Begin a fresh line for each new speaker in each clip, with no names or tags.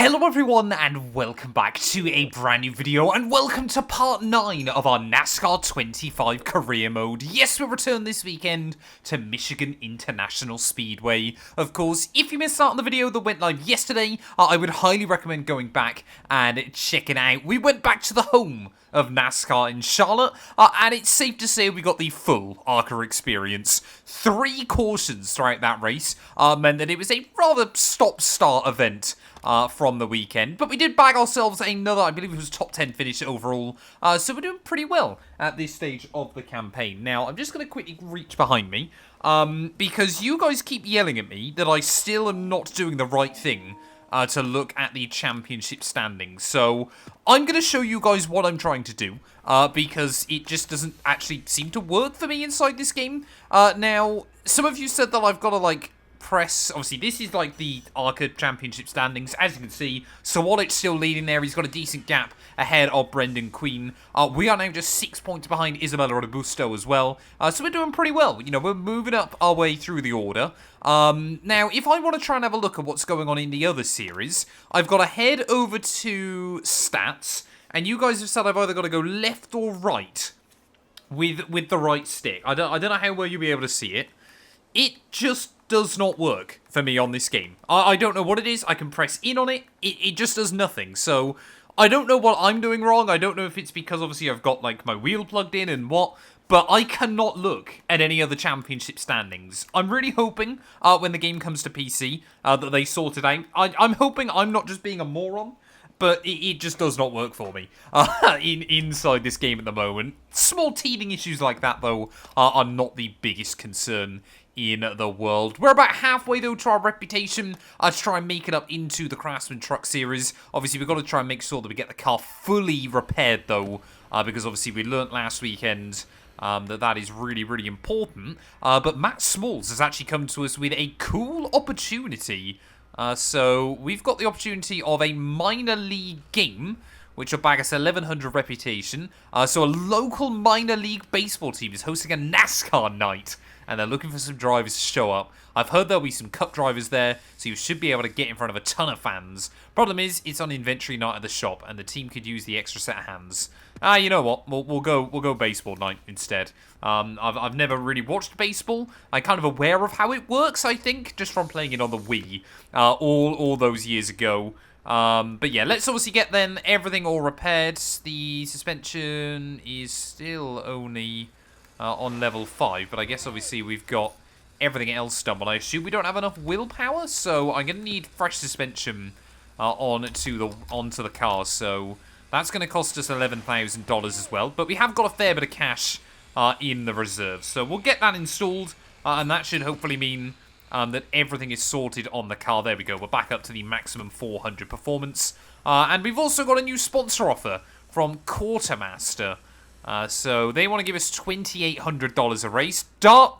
Hello everyone and welcome back to a brand new video and welcome to part 9 of our NASCAR 25 career mode. Yes, we return this weekend to Michigan International Speedway. Of course, if you missed out on the video that went live yesterday, I would highly recommend going back and checking out. We went back to the home of NASCAR in Charlotte, and it's safe to say we got the full ARCA experience. 3 cautions throughout that race meant that it was a rather stop-start event from the weekend, but we did bag ourselves another, I believe it was top 10 finish overall, so we're doing pretty well at this stage of the campaign. Now, I'm just going to quickly reach behind me, because you guys keep yelling at me that I still am not doing the right thing to look at the championship standings. So I'm going to show you guys what I'm trying to do, because it just doesn't actually seem to work for me inside this game. Now, some of you said that I've got to, like, press, obviously this is like the ARCA championship standings. As you can see, Sawalich's still leading there. He's got a decent gap ahead of Brendan Queen. We are now just 6 points behind Isabella Robusto as well, so we're doing pretty well. You know, we're moving up our way through the order. Now, if I want to try and have a look at what's going on in the other series, I've got to head over to stats, and you guys have said I've either got to go left or right with the right stick. I don't know how well you'll be able to see it. It just does not work for me on this game. I don't know what it is. I can press in on it. It just does nothing. So I don't know what I'm doing wrong. I don't know if it's because obviously I've got like my wheel plugged in and what, but I cannot look at any other championship standings. I'm really hoping when the game comes to PC that they sort it out. I'm hoping I'm not just being a moron, but it just does not work for me inside this game at the moment. Small teething issues like that, though, are not the biggest concern in the world. We're about halfway, though, to our reputation to try and make it up into the Craftsman Truck Series. Obviously, we've got to try and make sure that we get the car fully repaired, though, because obviously we learnt last weekend that is really, really important. But Matt Smalls has actually come to us with a cool opportunity. So we've got the opportunity of a minor league game, which will bag us 1100 reputation. So a local minor league baseball team is hosting a NASCAR night, and they're looking for some drivers to show up. I've heard there'll be some cup drivers there, so you should be able to get in front of a ton of fans. Problem is, it's on inventory night at the shop, and the team could use the extra set of hands. You know what? We'll go baseball night instead. I've never really watched baseball. I'm kind of aware of how it works, I think, just from playing it on the Wii all those years ago. But yeah, let's obviously get then everything all repaired. The suspension is still only on level 5, but I guess obviously we've got everything else done. But I assume we don't have enough willpower, so I'm going to need fresh suspension onto the car. So that's going to cost us $11,000 as well. But we have got a fair bit of cash in the reserve, so we'll get that installed, and that should hopefully mean that everything is sorted on the car. There we go. We're back up to the maximum 400 performance. And we've also got a new sponsor offer from Quartermaster. So they want to give us $2,800 a race. Dart,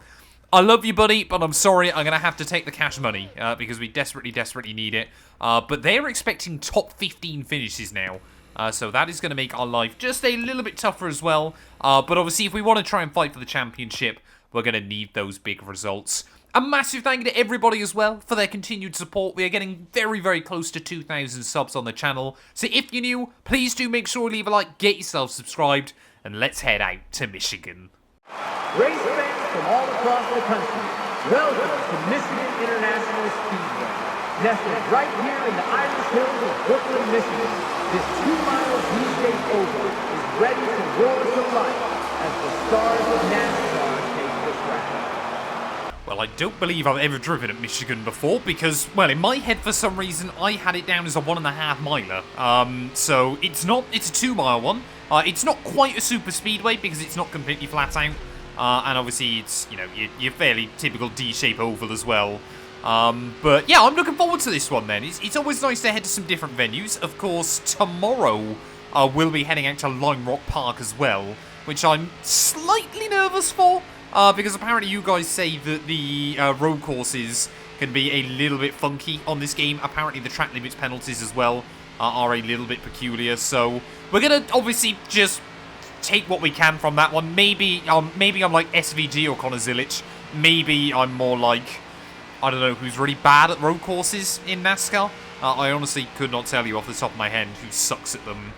I love you, buddy, but I'm sorry. I'm going to have to take the cash money because we desperately, desperately need it. But they're expecting top 15 finishes now. So that is going to make our life just a little bit tougher as well. But obviously, if we want to try and fight for the championship, we're going to need those big results. A massive thank you to everybody as well for their continued support. We are getting very, very close to 2,000 subs on the channel. So if you're new, please do make sure to leave a like, get yourself subscribed, and let's head out to Michigan.
Race fans from all across the country, welcome to Michigan International Speedway. Nestled right here in the Irish Hills of Brooklyn, Michigan, this 2-mile V-shaped oval is ready to roar to life as the stars of NASCAR take the track.
Well, I don't believe I've ever driven at Michigan before because, well, in my head for some reason, I had it down as a 1.5 miler. So it's a 2-mile one. It's not quite a super speedway because it's not completely flat out. And obviously it's, you know, your fairly typical D-shape oval as well. But yeah, I'm looking forward to this one then. It's always nice to head to some different venues. Of course, tomorrow we'll be heading out to Lime Rock Park as well, which I'm slightly nervous for. Because apparently you guys say that the road courses can be a little bit funky on this game. Apparently the track limits penalties as well are a little bit peculiar. So we're going to obviously just take what we can from that one. Maybe I'm like SVG or Connor Zilic. Maybe I'm more like, I don't know, who's really bad at road courses in NASCAR. I honestly could not tell you off the top of my head who sucks at them.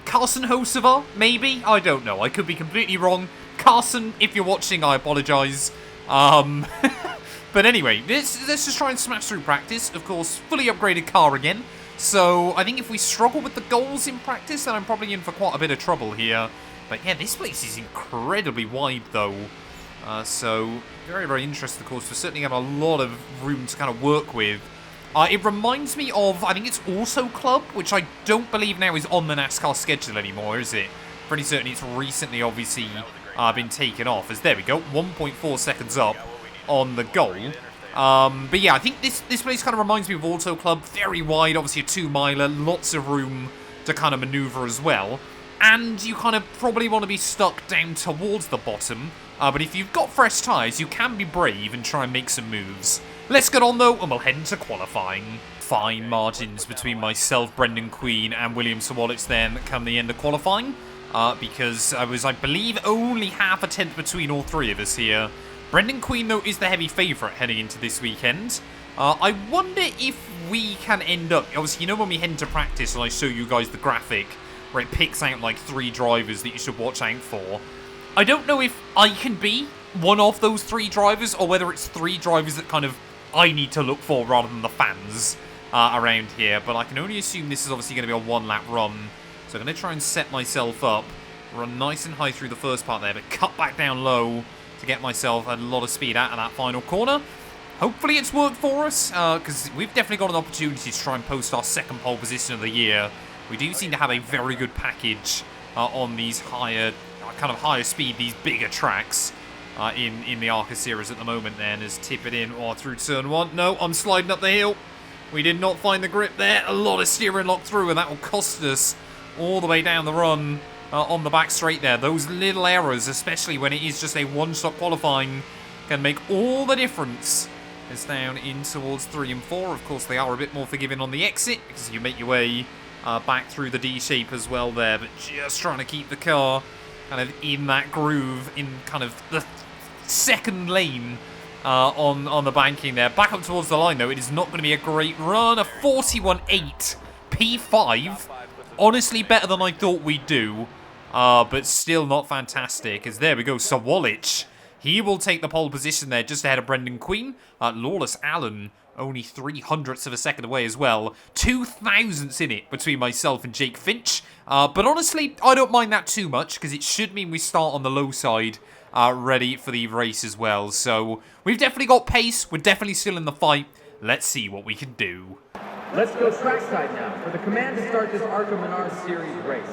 Carson Hocevar, maybe? I don't know. I could be completely wrong. Carson, if you're watching, I apologise. But anyway, let's just try and smash through practice. Of course, fully upgraded car again. So I think if we struggle with the goals in practice, then I'm probably in for quite a bit of trouble here. But yeah, this place is incredibly wide, though. So very, very interesting, of course. We certainly have a lot of room to kind of work with. It reminds me of, I think it's Auto Club, which I don't believe now is on the NASCAR schedule anymore, is it? Pretty certain it's recently, obviously, been taken off. As there we go, 1.4 seconds up on the goal. But yeah, I think this place kind of reminds me of Auto Club. Very wide, obviously a 2-miler, lots of room to kind of maneuver as well. And you kind of probably want to be stuck down towards the bottom. But if you've got fresh tyres, you can be brave and try and make some moves. Let's get on, though, and we'll head into qualifying. Fine margins between myself, Brendan Queen, and William Sawalich then come the end of qualifying. Because I was, I believe, only half a tenth between all three of us here. Brendan Queen, though, is the heavy favourite heading into this weekend. I wonder if we can end up... Obviously, you know when we head into practice and I show you guys the graphic where it picks out, like, 3 drivers that you should watch out for. I don't know if I can be one of those 3 drivers or whether it's 3 drivers that kind of I need to look for rather than the fans around here. But I can only assume this is obviously going to be a 1-lap run. So I'm going to try and set myself up. Run nice and high through the first part there, but cut back down low to get myself a lot of speed out of that final corner. Hopefully it's worked for us, because we've definitely got an opportunity to try and post our 2nd pole position of the year. We do seem to have a very good package on these higher, kind of higher speed, these bigger tracks in the ARCA series at the moment then, as tip it in or through turn 1. No, I'm sliding up the hill. We did not find the grip there. A lot of steering locked through, and that will cost us all the way down the run. On the back straight there. Those little errors, especially when it is just a one-stop qualifying, can make all the difference. It's down in towards 3 and 4. Of course, they are a bit more forgiving on the exit because you make your way back through the D shape as well there. But just trying to keep the car kind of in that groove, in kind of the 2nd lane on the banking there. Back up towards the line, though. It is not going to be a great run. A 41.8 P5. Honestly, better than I thought we'd do. But still not fantastic, as there we go, Sawalich. He will take the pole position there, just ahead of Brendan Queen. Lawless Allen, only 0.03 of a second away as well. 0.02 in it between myself and Jake Finch. But honestly, I don't mind that too much, because it should mean we start on the low side, ready for the race as well. So, we've definitely got pace. We're definitely still in the fight. Let's see what we can do.
Let's go trackside now for the command to start this ARCA Menard Series race.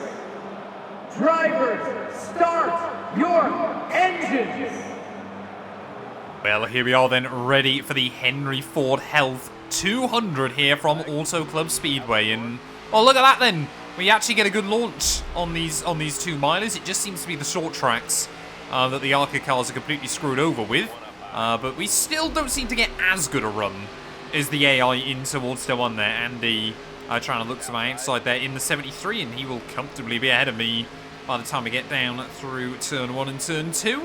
Drivers, start your engines!
Well, here we are then, ready for the Henry Ford Health 200 here from Auto Club Speedway. And, oh, look at that then. We actually get a good launch on these 2-milers. It just seems to be the short tracks that the ARCA cars are completely screwed over with. But we still don't seem to get as good a run as the AI in towards the 1 there. Andy trying to look to my outside there in the 73, and he will comfortably be ahead of me by the time we get down through turn 1 and turn 2.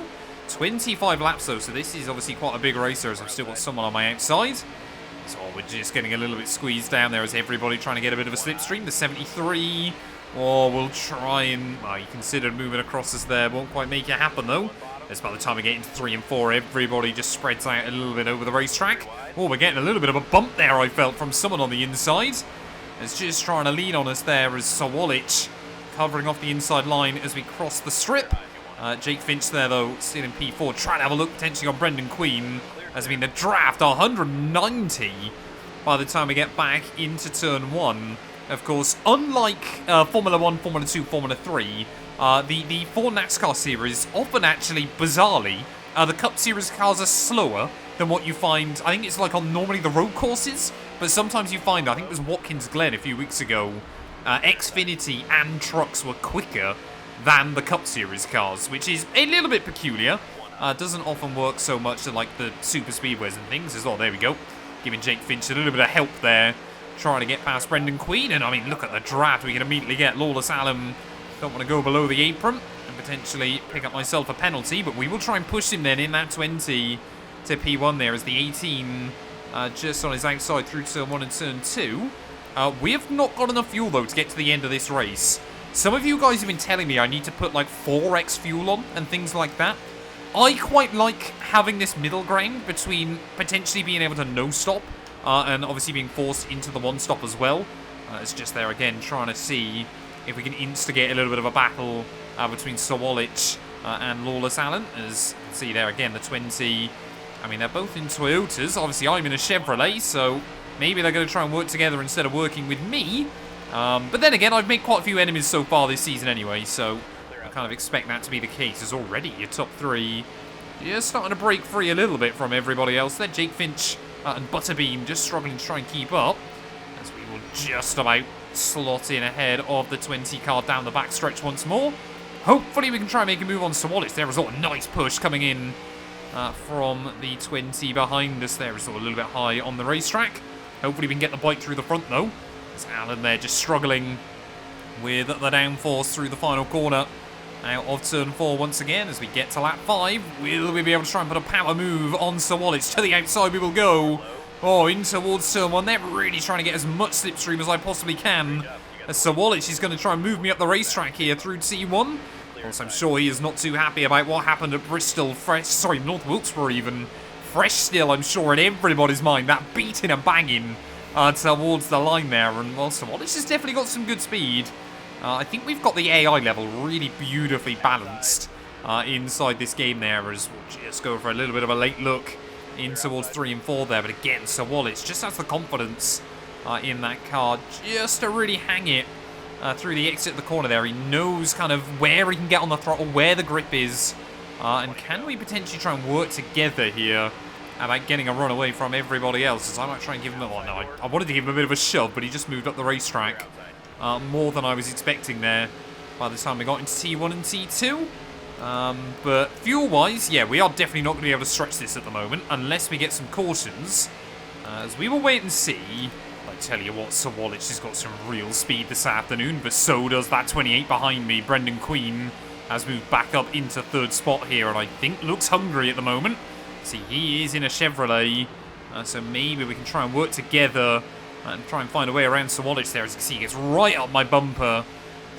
25 laps though, so this is obviously quite a big racer, as I've still got someone on my outside. So we're just getting a little bit squeezed down there as everybody trying to get a bit of a slipstream. The 73, or we'll try and, well, you considered moving across us there, won't quite make it happen though. As by the time we get into 3 and 4, everybody just spreads out a little bit over the racetrack. Oh, we're getting a little bit of a bump there, I felt, from someone on the inside. It's just trying to lean on us there as Sawalich covering off the inside line as we cross the strip. Jake Finch there, though, still in P4, trying to have a look potentially on Brendan Queen. Has been the draft, 190 by the time we get back into turn 1. Of course, unlike Formula 1, Formula 2, Formula 3, the 4 NASCAR series often actually, bizarrely, the Cup Series cars are slower than what you find. I think it's like on normally the road courses, but sometimes you find, I think it was Watkins Glen a few weeks ago, Xfinity and trucks were quicker than the Cup Series cars, which is a little bit peculiar. Doesn't often work so much at like the super speedways and things as well. There we go. Giving Jake Finch a little bit of help there, trying to get past Brendan Queen. And I mean, look at the draft we can immediately get. Lawless Allen, don't want to go below the apron and potentially pick up myself a penalty, but we will try and push him then in that 20 to P1 there, as the 18 just on his outside through turn 1 and turn 2. We have not got enough fuel, though, to get to the end of this race. Some of you guys have been telling me I need to put, like, 4x fuel on and things like that. I quite like having this middle ground between potentially being able to no-stop and obviously being forced into the one-stop as well. It's just there again, trying to see if we can instigate a little bit of a battle between Sawalich and Lawless Allen. As you can see there again, the 20... I mean, they're both in Toyotas. Obviously, I'm in a Chevrolet, so maybe they're going to try and work together instead of working with me. But then again, I've made quite a few enemies so far this season anyway, so I kind of expect that to be the case. As already your top three, yeah, starting to break free a little bit from everybody else. There, Jake Finch and Butterbean just struggling to try and keep up, as we will just about slot in ahead of the 20 car down the backstretch once more. Hopefully we can try and make a move on Sawalich. There was a nice push coming in from the 20 behind us. There is a little bit high on the racetrack. Hopefully we can get the bike through the front though. As Alan there just struggling with the downforce through the final corner. Out of turn 4 once again as we get to lap 5. Will we be able to try and put a power move on Sawalich? To the outside we will go. Oh, in towards turn 1. They're really trying to get as much slipstream as I possibly can. As Sawalich is going to try and move me up the racetrack here through T1. Also, I'm sure he is not too happy about what happened at Bristol. North Wilkesboro even. Fresh still, I'm sure, in everybody's mind. That beating and banging towards the line there. And, well, Sawalich has definitely got some good speed. I think we've got the AI level really beautifully balanced inside this game there, as we'll just go for a little bit of a late look in towards 3 and 4 there. But again, Sawalich just has the confidence in that car just to really hang it through the exit of the corner there. He knows kind of where he can get on the throttle, where the grip is. And can we potentially try and work together here about getting a run away from everybody else? As I might try and give him a... Well, no, I wanted to give him a bit of a shove, but he just moved up the racetrack more than I was expecting there by the time we got into T1 and T2. But fuel-wise, yeah, we are definitely not going to be able to stretch this at the moment unless we get some cautions. As we will wait and see. I tell you what, Sawalich has got some real speed this afternoon, but so does that 28 behind me. Brendan Queen has moved back up into 3rd spot here, and I think looks hungry at the moment. See, he is in a Chevrolet, so maybe we can try and work together and try and find a way around Sawalich there. As you can see, he gets right up my bumper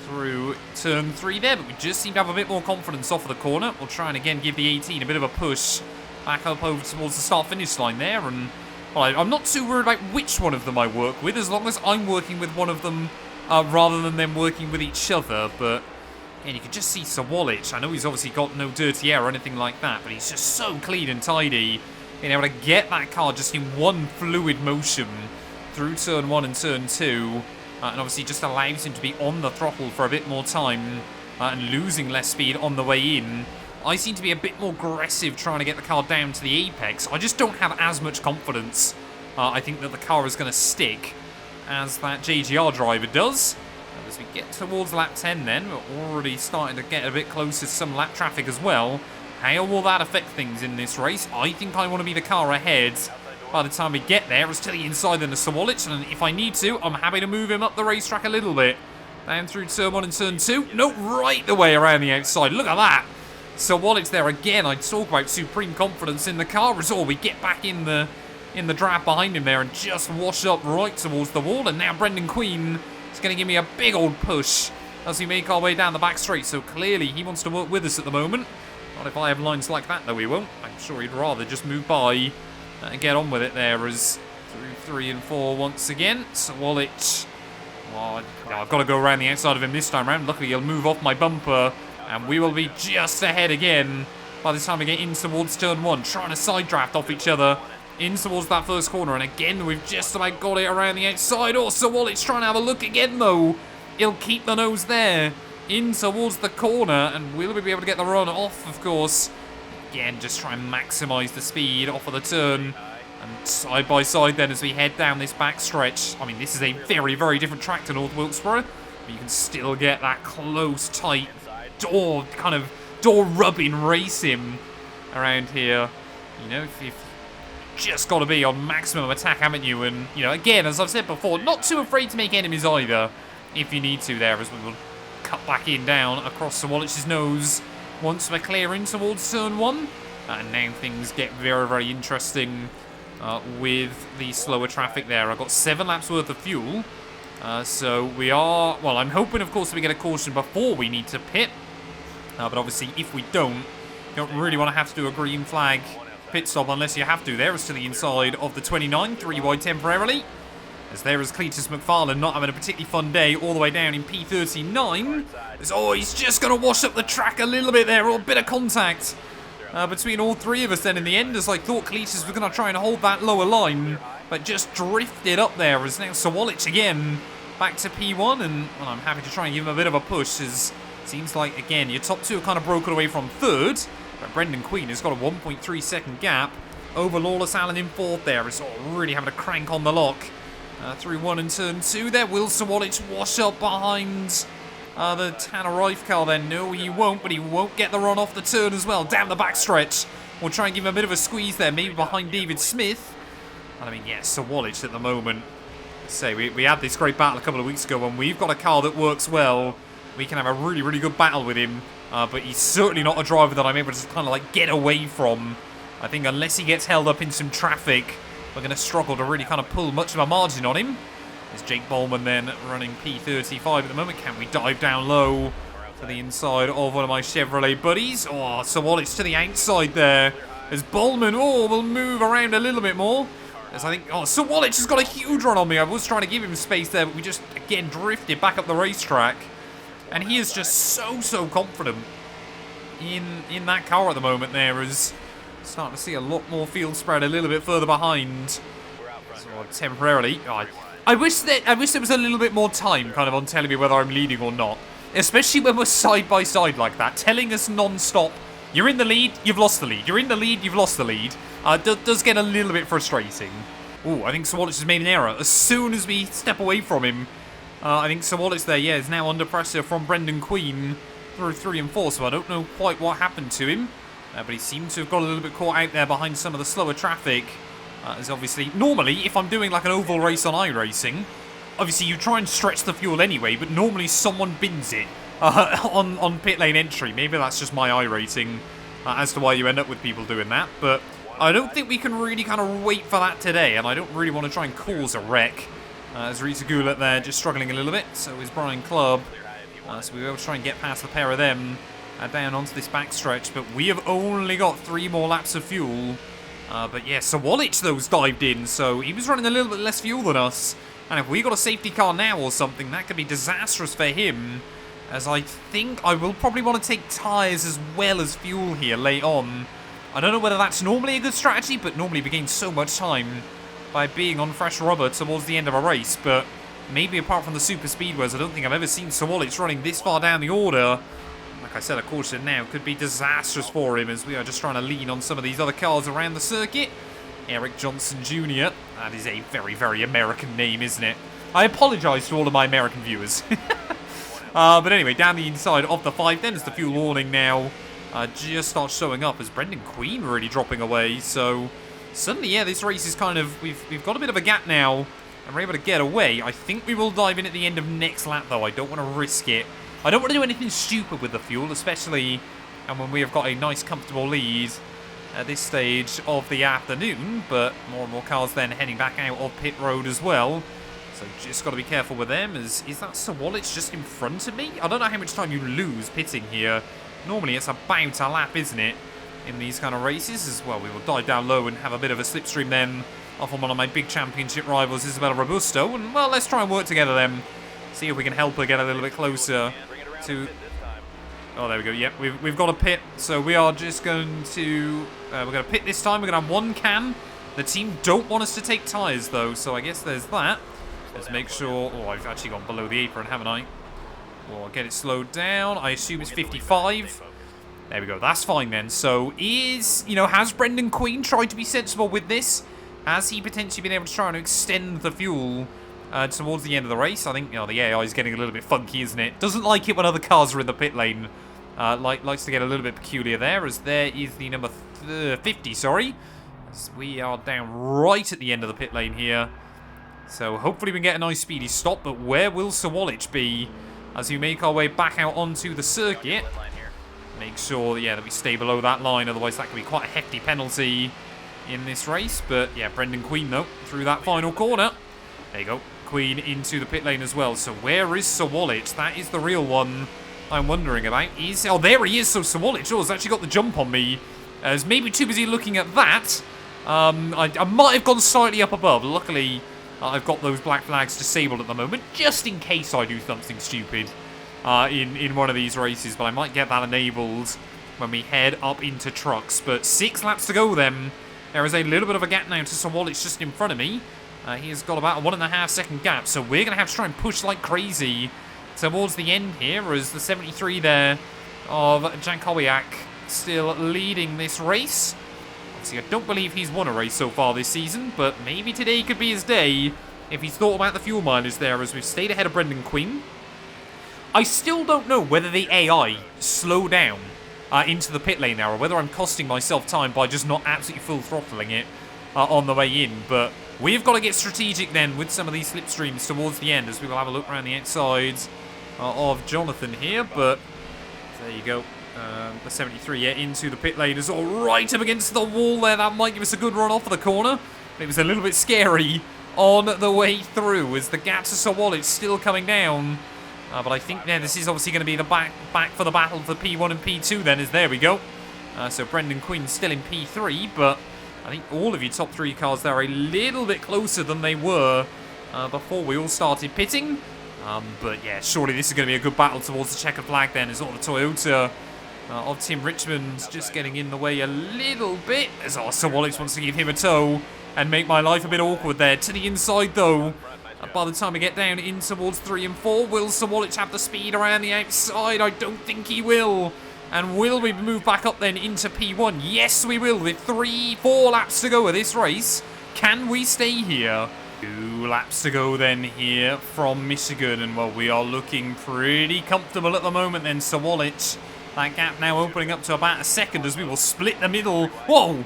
through turn 3 there, but we just seem to have a bit more confidence off of the corner. We'll try and again give the 18 a bit of a push back up over towards the start-finish line there, and well, I'm not too worried about which one of them I work with, as long as I'm working with one of them rather than them working with each other. But again, you can just see Sawalich. I know he's obviously got no dirty air or anything like that, but he's just so clean and tidy, being able to get that car just in one fluid motion through turn 1 and turn 2, and obviously just allows him to be on the throttle for a bit more time and losing less speed on the way in. I seem to be a bit more aggressive trying to get the car down to the apex. I just don't have as much confidence. I think that the car is going to stick as that JGR driver does. And as we get towards lap 10 then, we're already starting to get a bit closer to some lap traffic as well. How will that affect things in this race? I think I want to be the car ahead by the time we get there. It's to the inside than the Sawalich, and if I need to, I'm happy to move him up the racetrack a little bit. Down through turn 1 and turn 2. No, right the way around the outside. Look at that. Sawalich there again. I talk about supreme confidence in the car as well. We get back in the draft behind him there and just wash up right towards the wall. And now Brendan Queen is going to give me a big old push as we make our way down the back straight. So clearly he wants to work with us at the moment. Not if I have lines like that, though, he won't. I'm sure he'd rather just move by and get on with it there. As through 3 and 4 once again. Sawalich. Well, I've got to go around the outside of him this time around. Luckily he'll move off my bumper. And we will be just ahead again by the time we get in towards turn 1. Trying to side draft off each other in towards that first corner. And again, we've just about got it around the outside. Oh, Sawalich trying to have a look again, though. He'll keep the nose there in towards the corner. And will we be able to get the run off, of course? Again, just try and maximise the speed off of the turn. And side by side then as we head down this back stretch. I mean, this is a very, very different track to North Wilkesboro. But you can still get that close, tight door rubbing racing around here. You know, if you've just got to be on maximum attack, haven't you? And, you know, again, as I've said before, not too afraid to make enemies either, if you need to there, as we will cut back in down across Sawalich's nose once we're clear in towards turn 1. And now things get very, very interesting with the slower traffic there. I've got 7 laps worth of fuel. So we are, well, I'm hoping, of course, that we get a caution before we need to pit. But obviously, if we don't, you don't really want to have to do a green flag pit stop unless you have to. There is to the inside of the 29, 3 wide temporarily. As there is Cletus McFarlane not having a particularly fun day all the way down in P39. Oh, he's just going to wash up the track a little bit there, or a bit of contact between all three of us then in the end, as I thought Cletus was going to try and hold that lower line, but just drifted up there. As now Sawalich again back to P1, and well, I'm happy to try and give him a bit of a push, as it seems like, again, your top two are kind of broken away from third, but Brendan Queen has got a 1.3 second gap over Lawless Allen in fourth there. Is really having to crank on the lock through one and turn two there. Will Sawalich wash up behind the Tanner Rife car then? No, he won't, but he won't get the run off the turn as well. Down the backstretch. We'll try and give him a bit of a squeeze there, maybe behind David Smith. And I mean, yes, Sawalich at the moment. Say, we had this great battle a couple of weeks ago, when we've got a car that works well, we can have a really, really good battle with him. But he's certainly not a driver that I'm able to kind of like get away from. I think unless he gets held up in some traffic, we're going to struggle to really kind of pull much of a margin on him. There's Jake Bowman then running P35 at the moment. Can we dive down low to the inside of one of my Chevrolet buddies? Oh, Sawalich to the outside there. As Bowman, will move around a little bit more. As I think, Sawalich has got a huge run on me. I was trying to give him space there, but we just, again, drifted back up the racetrack. And he is just so confident in that car at the moment there, as starting to see a lot more field spread a little bit further behind. So temporarily, I wish there was a little bit more time kind of on telling me whether I'm leading or not. Especially when we're side by side like that, telling us non-stop, you're in the lead, you've lost the lead. You're in the lead, you've lost the lead. Does get a little bit frustrating. Oh, I think Sawalich has made an error. As soon as we step away from him, I think Sawalich there, is now under pressure from Brendan Queen through 3 and 4, so I don't know quite what happened to him. But he seems to have got a little bit caught out there behind some of the slower traffic. As obviously, normally, if I'm doing like an oval race on iRacing, obviously you try and stretch the fuel anyway, but normally someone bins it on pit lane entry. Maybe that's just my iRacing as to why you end up with people doing that, but I don't think we can really kind of wait for that today, and I don't really want to try and cause a wreck. As Rita Goulet there just struggling a little bit, so is Brian Clubb. So we'll be able to try and get past the pair of them down onto this backstretch, but we have only got 3 more laps of fuel. But yeah, Sawalich those dived in, so he was running a little bit less fuel than us. And if we got a safety car now or something, that could be disastrous for him. As I think I will probably want to take tyres as well as fuel here late on. I don't know whether that's normally a good strategy, but normally we gain so much time by being on fresh rubber towards the end of a race. But maybe apart from the super speedways, I don't think I've ever seen Sawalich running this far down the order. Like I said, a caution now could be disastrous for him, as we are just trying to lean on some of these other cars around the circuit. Eric Johnson Jr. That is a very, very American name, isn't it? I apologise to all of my American viewers. But anyway, down the inside of the 5 then, as the fuel warning now just starts showing up, as Brendan Queen really dropping away. So suddenly, yeah, this race is kind of, we've got a bit of a gap now, and we're able to get away. I think we will dive in at the end of next lap, though. I don't want to risk it. I don't want to do anything stupid with the fuel, especially when we have got a nice, comfortable lead at this stage of the afternoon. But more and more cars then heading back out of pit road as well. So just got to be careful with them. Is that Sawalich just in front of me? I don't know how much time you lose pitting here. Normally it's about a lap, isn't it, in these kind of races as well. We will dive down low and have a bit of a slipstream then off on one of my big championship rivals, Isabella Robusto. And, well, let's try and work together then. See if we can help her get a little bit closer to... Oh, there we go. Yep, we've got a pit. So we are just going to... we're going to pit this time. We're going to have 1 can. The team don't want us to take tyres, though. So I guess there's that. Let's make sure... Oh, I've actually gone below the apron, haven't I? Well, I'll get it slowed down. I assume it's 55. There we go. That's fine then. So has Brendan Queen tried to be sensible with this? Has he potentially been able to try and extend the fuel towards the end of the race? I think the AI is getting a little bit funky, isn't it? Doesn't like it when other cars are in the pit lane. Likes to get a little bit peculiar there, as there is the number 50, sorry. As we are down right at the end of the pit lane here. So hopefully we can get a nice speedy stop, but where will Sawalich be as we make our way back out onto the circuit? Make sure, that we stay below that line, otherwise that could be quite a hefty penalty in this race. But yeah, Brendan Queen though, through that final corner. There you go. Queen into the pit lane as well. So where is Sawalich? That is the real one I'm wondering about. Oh, there he is. So Sawalich has actually got the jump on me. I was maybe too busy looking at that. I might have gone slightly up above. Luckily, I've got those black flags disabled at the moment, just in case I do something stupid in one of these races. But I might get that enabled when we head up into trucks. But 6 laps to go then. There is a little bit of a gap now to Sawalich just in front of me. He has got about a 1.5 second gap, so we're going to have to try and push like crazy towards the end here, as the 73 there of Jankowiak still leading this race. Obviously, I don't believe he's won a race so far this season, but maybe today could be his day if he's thought about the fuel mileage there, as we've stayed ahead of Brendan Queen. I still don't know whether the AI slow down into the pit lane now, or whether I'm costing myself time by just not absolutely full throttling it on the way in, but we've got to get strategic then with some of these slipstreams towards the end, as we will have a look around the outsides of Jonathan here. But there you go. The 73 into the pit lane is all right up against the wall there. That might give us a good run off of the corner. It was a little bit scary on the way through, as the gap to Sawalich still coming down. But I think then this is obviously going to be the back for the battle for P1 and P2 then, as there we go. So Brendan Quinn still in P3, but I think all of your top 3 cars there are a little bit closer than they were before we all started pitting. But yeah, surely this is going to be a good battle towards the checkered flag then, as all the Toyota of Tim Richmond just getting in the way a little bit, as Sawalich wants to give him a tow and make my life a bit awkward there. To the inside though. By the time we get down in towards 3 and 4, will Sawalich have the speed around the outside? I don't think he will. And will we move back up then into P1? Yes, we will, with 4 laps to go of this race. Can we stay here? 2 laps to go then here from Michigan. And, well, we are looking pretty comfortable at the moment then, Sawalich. That gap now opening up to about a second, as we will split the middle. Whoa!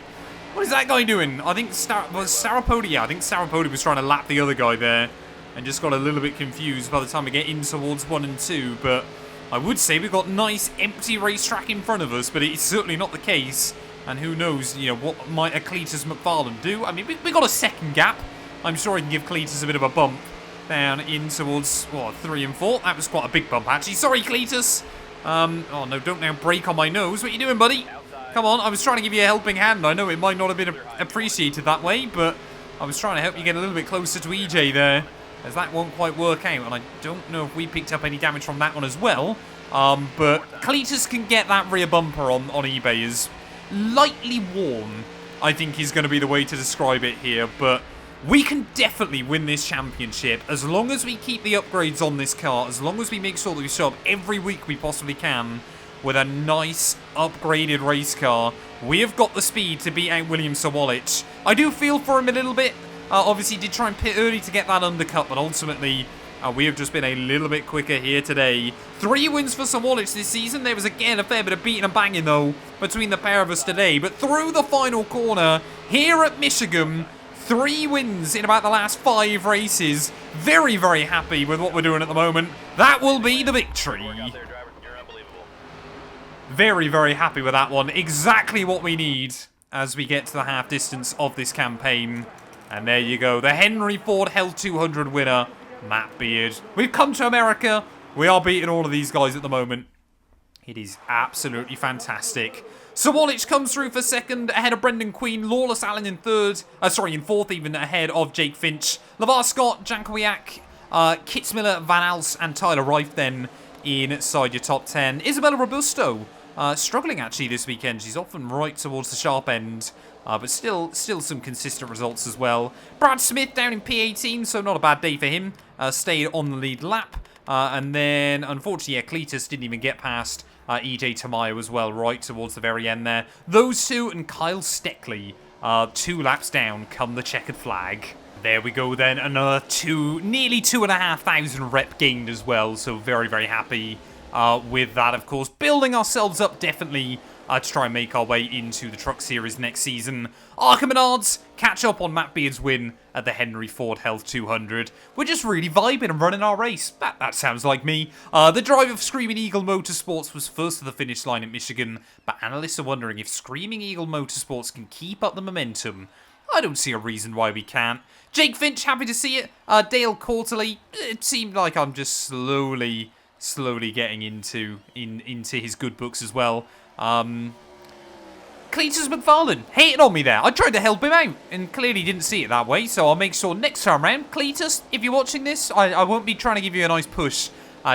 What is that guy doing? I think Sarapodi. Yeah, I think Sarapodi was trying to lap the other guy there, and just got a little bit confused by the time we get in towards 1 and 2. But I would say we've got nice empty racetrack in front of us, but it's certainly not the case. And who knows, you know, what might a Cletus McFarlane do? I mean, we got a second gap. I'm sure I can give Cletus a bit of a bump down in towards, what, 3 and 4. That was quite a big bump, actually. Sorry, Cletus. Oh, no, don't now break on my nose. What are you doing, buddy? Come on, I was trying to give you a helping hand. I know it might not have been appreciated that way, but I was trying to help you get a little bit closer to EJ there, as that won't quite work out. And I don't know if we picked up any damage from that one as well. But Cletus can get that rear bumper on eBay is lightly worn, I think is going to be the way to describe it here. But we can definitely win this championship as long as we keep the upgrades on this car, as long as we make sure that we show up every week we possibly can with a nice upgraded race car. We have got the speed to beat out William Sawalich. I do feel for him a little bit. Obviously did try and pit early to get that undercut, but ultimately we have just been a little bit quicker here today. 3 wins for Sawalich this season. There was again a fair bit of beating and banging though between the pair of us today, but through the final corner here at Michigan, 3 wins in about the last 5 races. Very, very happy with what we're doing at the moment. That will be the victory. Very, very happy with that one. Exactly what we need as we get to the half distance of this campaign. And there you go. The Henry Ford Health 200 winner, Matt Beard. We've come to America. We are beating all of these guys at the moment. It is absolutely fantastic. Sawalich comes through for second, ahead of Brendan Queen. Lawless Allen in third. In fourth, even ahead of Jake Finch. LeVar Scott, Jankowiak, Kitzmiller, Van Als, and Tyler Reif then inside your top 10. Isabella Robusto. Struggling actually this weekend. She's often right towards the sharp end, but still some consistent results as well. Brad Smith down in P18, so not a bad day for him. Stayed on the lead lap. And then, unfortunately, Cletus didn't even get past EJ Tamayo as well, right towards the very end there. Those two and Kyle Steckley 2 laps down come the checkered flag. There we go then, another nearly 2,500 rep gained as well, so very, very happy with that, of course. Building ourselves up definitely to try and make our way into the Truck Series next season. Arkham Menards catch up on Matt Beard's win at the Henry Ford Health 200. We're just really vibing and running our race. That sounds like me. The driver of Screaming Eagle Motorsports was first to the finish line at Michigan, but analysts are wondering if Screaming Eagle Motorsports can keep up the momentum I don't see a reason why we can't. Jake Finch, happy to see it. Dale Quarterly, it seemed like I'm just slowly getting into his good books as well. Cletus McFarlane hated on me there. I tried to help him out and clearly didn't see it that way, so I'll make sure next time round, Cletus, if you're watching this, I won't be trying to give you a nice push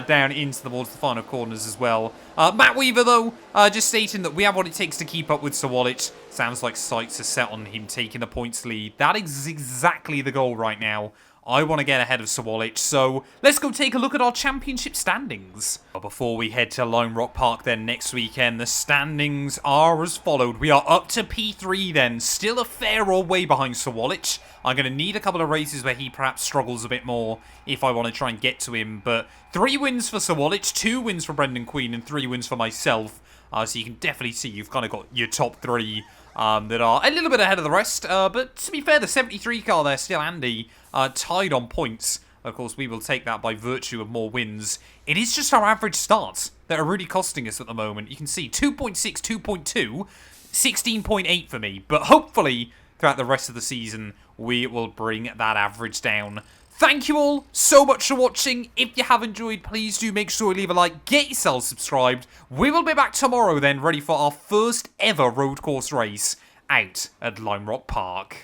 down towards the final corners as well. Matt Weaver, though, just stating that we have what it takes to keep up with Sawalich. Sounds like sights are set on him taking the points lead. That is exactly the goal right now. I want to get ahead of Sawalich, so let's go take a look at our championship standings. But before we head to Lime Rock Park then next weekend, the standings are as followed. We are up to P3 then, still a fair old way behind Sawalich. I'm going to need a couple of races where he perhaps struggles a bit more if I want to try and get to him. But 3 wins for Sawalich, 2 wins for Brendan Queen, and 3 wins for myself. So you can definitely see you've kind of got your top 3 that are a little bit ahead of the rest. But to be fair, the 73 car there, still Andy, tied on points. Of course, we will take that by virtue of more wins. It is just our average starts that are really costing us at the moment. You can see 2.6, 2.2, 16.8 for me. But hopefully, throughout the rest of the season, we will bring that average down. Thank you all so much for watching. If you have enjoyed, please do make sure you leave a like, get yourselves subscribed. We will be back tomorrow then, ready for our first ever road course race out at Lime Rock Park.